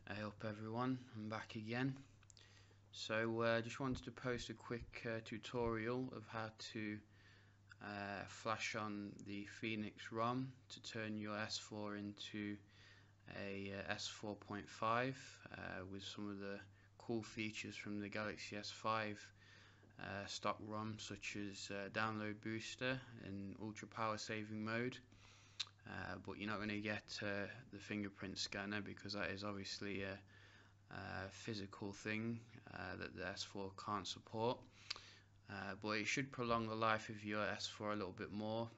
Hey up everyone, I'm back again. So just wanted to post a quick tutorial of how to flash on the Phoenix Rom to turn your S4 into a S4.5 with some of the cool features from the Galaxy S5 stock ROM, such as download booster and ultra power saving mode. But you're not going to get the fingerprint scanner, because that is obviously a physical thing that the S4 can't support. But it should prolong the life of your S4 a little bit more.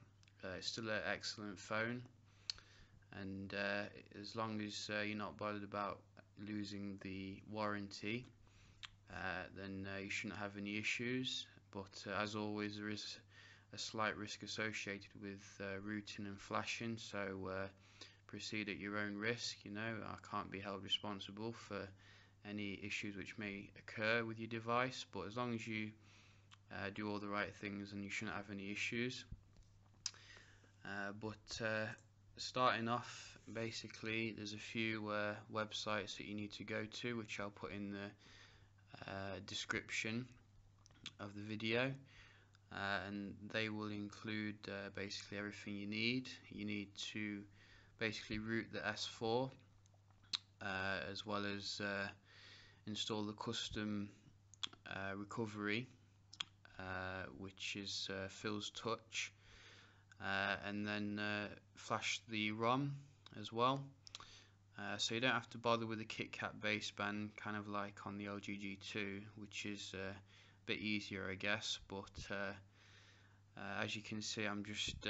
It's still an excellent phone, and as long as you're not bothered about losing the warranty, then you shouldn't have any issues. But as always, there is a slight risk associated with rooting and flashing, so proceed at your own risk. I can't be held responsible for any issues which may occur with your device, but as long as you do all the right things, then you shouldn't have any issues. But starting off, basically there's a few websites that you need to go to, which I'll put in the description of the video. And they will include basically everything you need. You need to basically root the S4, as well as install the custom recovery, which is Phil's Touch, and then flash the ROM as well. So you don't have to bother with the KitKat baseband, kind of like on the LG G2, which is bit easier, I guess. But as you can see, I'm just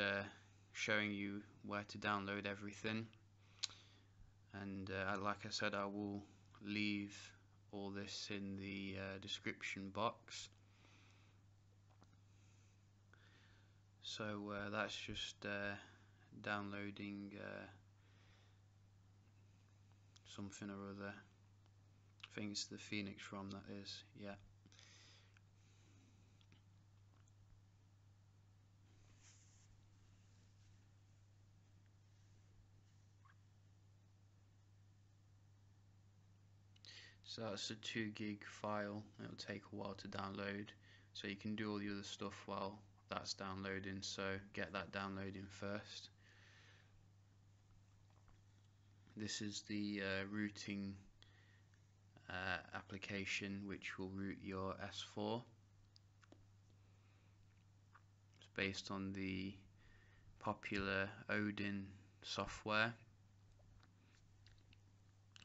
showing you where to download everything, and like I said, I will leave all this in the description box. So that's just downloading something or other. I think it's the Phoenix ROM, that is, yeah. So that's a 2 gig file. It'll take a while to download, so you can do all the other stuff while that's downloading, so get that downloading first. This is the routing application which will root your S4. It's based on the popular Odin software.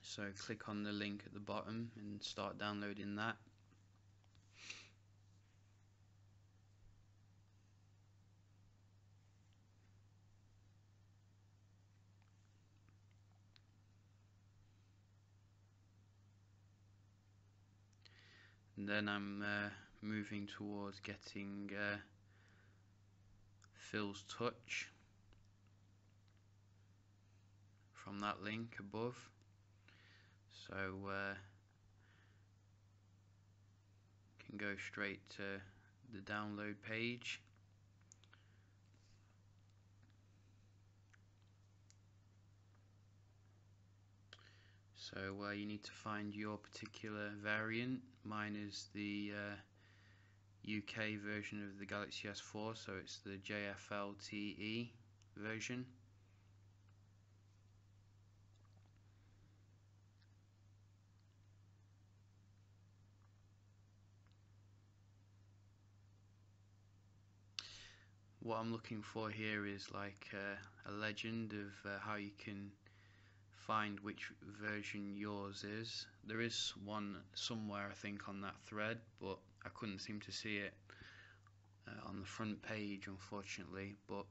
So click on the link at the bottom and start downloading that. And then I'm moving towards getting Phil's Touch from that link above. So can go straight to the download page. So you need to find your particular variant. Mine is the UK version of the Galaxy S4, so it's the JFLTE version. What I'm looking for here is like a legend of how you can find which version yours is. There is one somewhere, I think, on that thread, but I couldn't seem to see it on the front page, unfortunately, but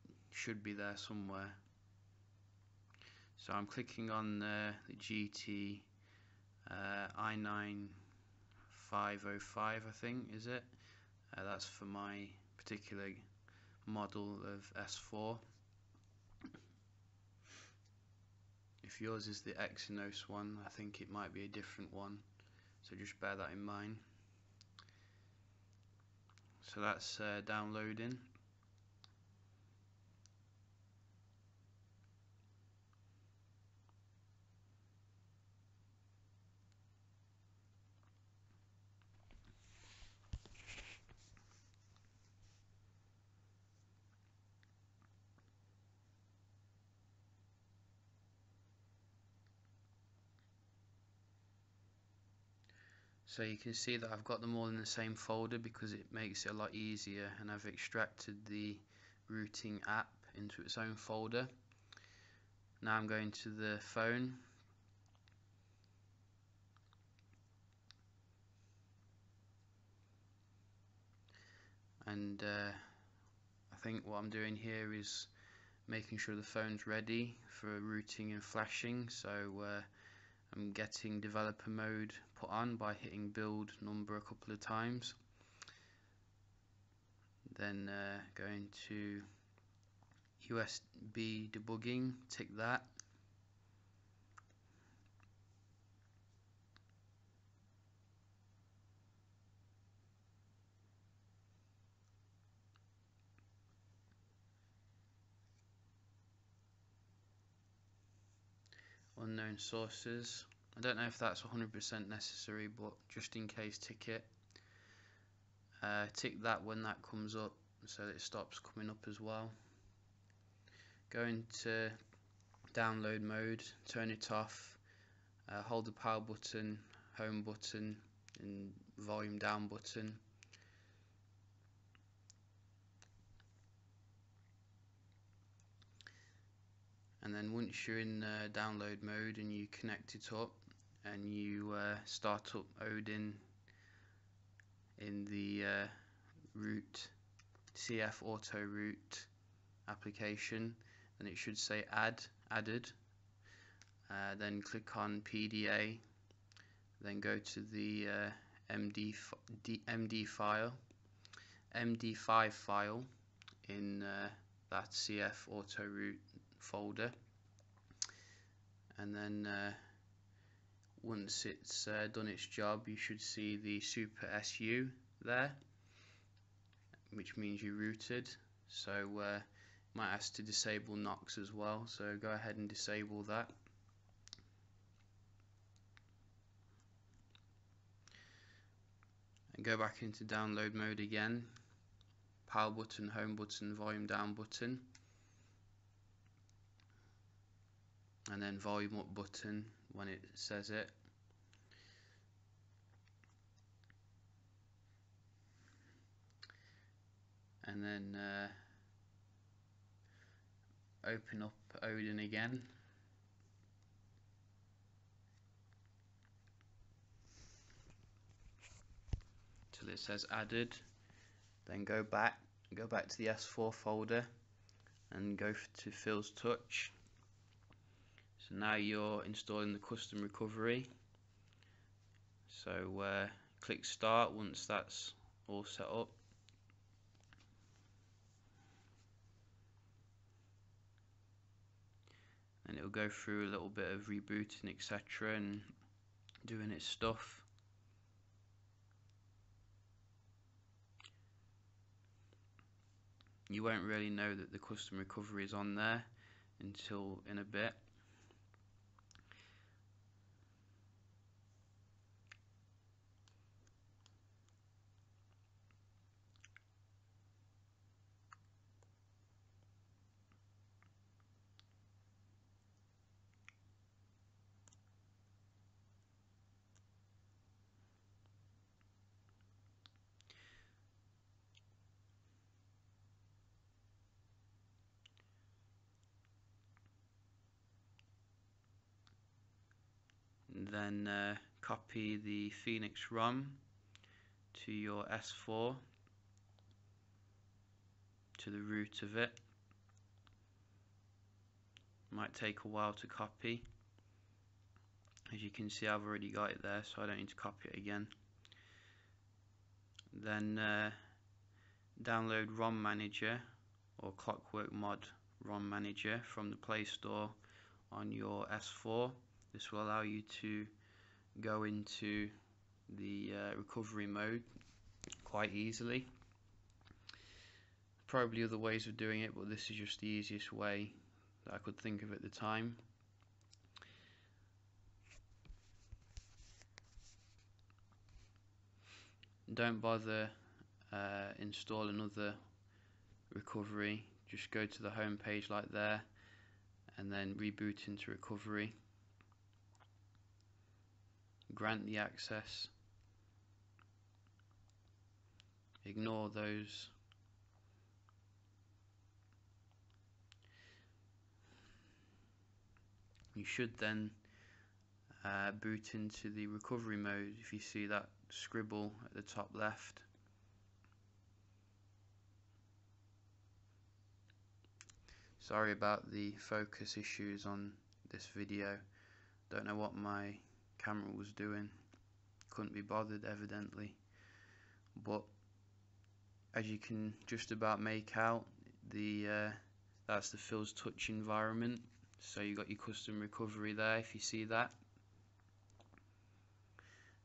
it should be there somewhere. So I'm clicking on the GT i9 505, I think, is it? That's for my particular model of S4. If yours is the Exynos one, I think it might be a different one, so just bear that in mind. So that's downloading. So you can see that I've got them all in the same folder because it makes it a lot easier, and I've extracted the routing app into its own folder. Now I'm going to the phone, and I think what I'm doing here is making sure the phone's ready for routing and flashing. So I'm getting developer mode put on by hitting build number a couple of times, then going to USB debugging, tick that, unknown sources. I don't know if that's 100% necessary, but just in case, tick it. Tick that when that comes up so that it stops coming up as well. Go into download mode, turn it off, hold the power button, home button and volume down button. And then once you're in download mode and you connect it up and you start up Odin in the root CF auto root application, then it should say added. Then click on PDA, then go to the MD5 file in that CF auto root folder, and then once it's done its job, you should see the super SU there, which means you rooted. So might ask to disable Knox as well, so go ahead and disable that. And go back into download mode again, power button, home button, volume down button, and then volume up button when it says it. And then open up Odin again. Till it says added. Then go back to the S4 folder and go to Phil's Touch. So now you're installing the custom recovery. So click start once that's all set up. And it'll go through a little bit of rebooting, etc., and doing its stuff. You won't really know that the custom recovery is on there until in a bit. Then copy the Phoenix Rom to your S4, to the root of it. Might take a while to copy. As you can see, I've already got it there, so I don't need to copy it again. Then download Rom Manager or Clockwork Mod Rom Manager from the Play Store on your S4. This will allow you to go into the recovery mode quite easily. Probably other ways of doing it, but this is just the easiest way that I could think of at the time. Don't bother install another recovery, just go to the home page like there and then reboot into recovery. Grant the access, ignore those. You should then boot into the recovery mode if you see that scribble at the top left. Sorry about the focus issues on this video. Don't know what my camera was doing. Couldn't be bothered evidently. But as you can just about make out, that's the Phil's Touch environment. So you got your custom recovery there if you see that.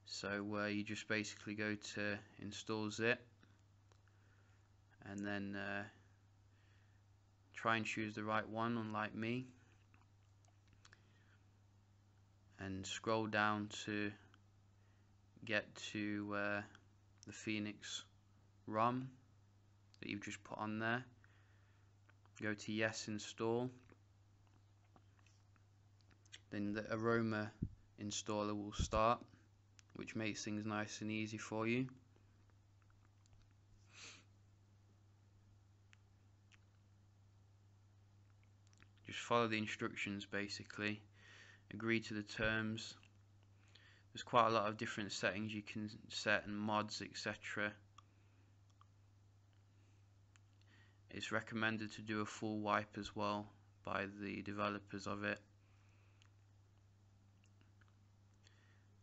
So you just basically go to install zip and then try and choose the right one, unlike me, and scroll down to get to the Phoenix Rom that you've just put on there. Go to yes, install. Then the Aroma installer will start, which makes things nice and easy for you. Just follow the instructions basically, agree to the terms. There's quite a lot of different settings you can set and mods, etc. It's recommended to do a full wipe as well by the developers of it.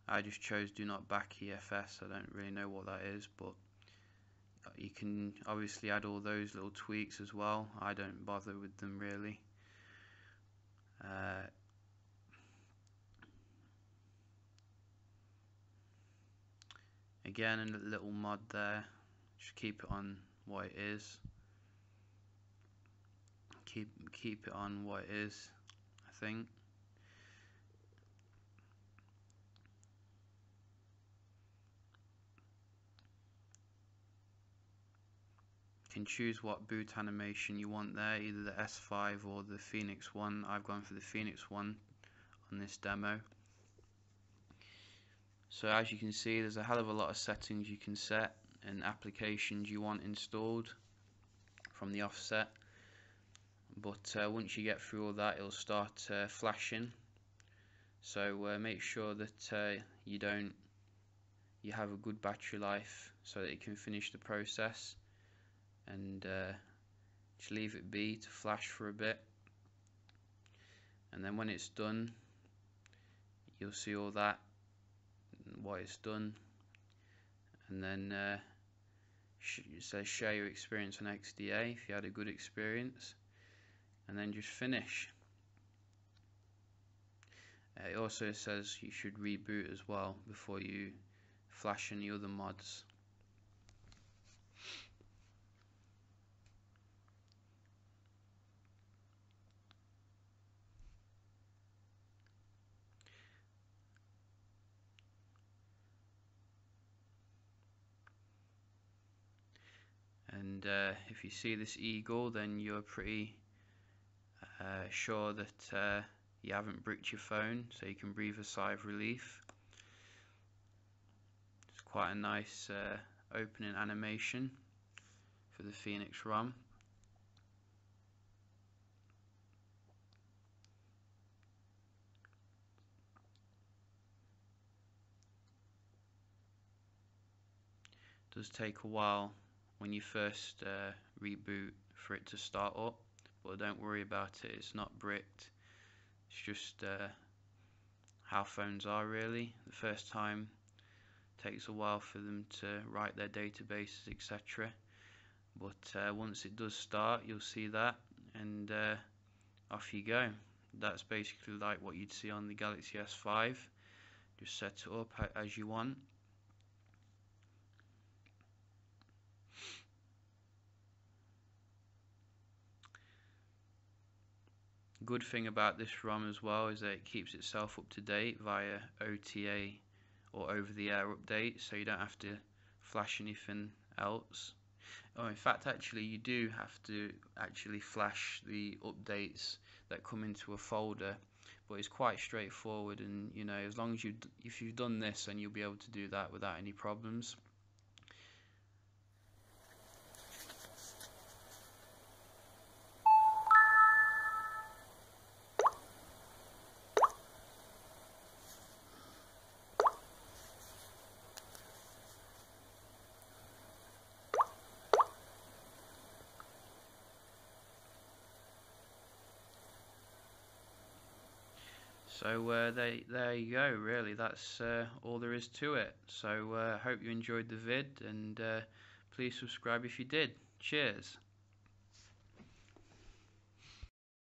I just chose do not back EFS. I don't really know what that is, but you can obviously add all those little tweaks as well. I don't bother with them really. Again, a little mod there. Just keep it on what it is. Keep it on what it is, I think. You can choose what boot animation you want there, either the S5 or the Phoenix one. I've gone for the Phoenix one on this demo. So as you can see, there's a hell of a lot of settings you can set and applications you want installed from the offset. But once you get through all that, it'll start flashing. So make sure that you have a good battery life so that it can finish the process, and just leave it be to flash for a bit. And then when it's done, you'll see all that, what it's done, and then it says share your experience on XDA if you had a good experience, and then just finish. It also says you should reboot as well before you flash any other mods. And if you see this eagle, then you're pretty sure that you haven't bricked your phone, so you can breathe a sigh of relief. It's quite a nice opening animation for the Phoenix Rom. It does take a while when you first reboot for it to start up, but don't worry about it, it's not bricked. It's just how phones are really. The first time takes a while for them to write their databases, etc. But once it does start, you'll see that, and off you go. That's basically like what you'd see on the Galaxy S5. Just set it up as you want. Good thing about this ROM as well is that it keeps itself up to date via OTA or over-the-air updates, so you don't have to flash anything else. Oh, in fact, actually, you do have to actually flash the updates that come into a folder, but it's quite straightforward, and you know, as long as if you've done this, then you'll be able to do that without any problems. So there you go, really. That's all there is to it. So hope you enjoyed the vid, and please subscribe if you did. Cheers.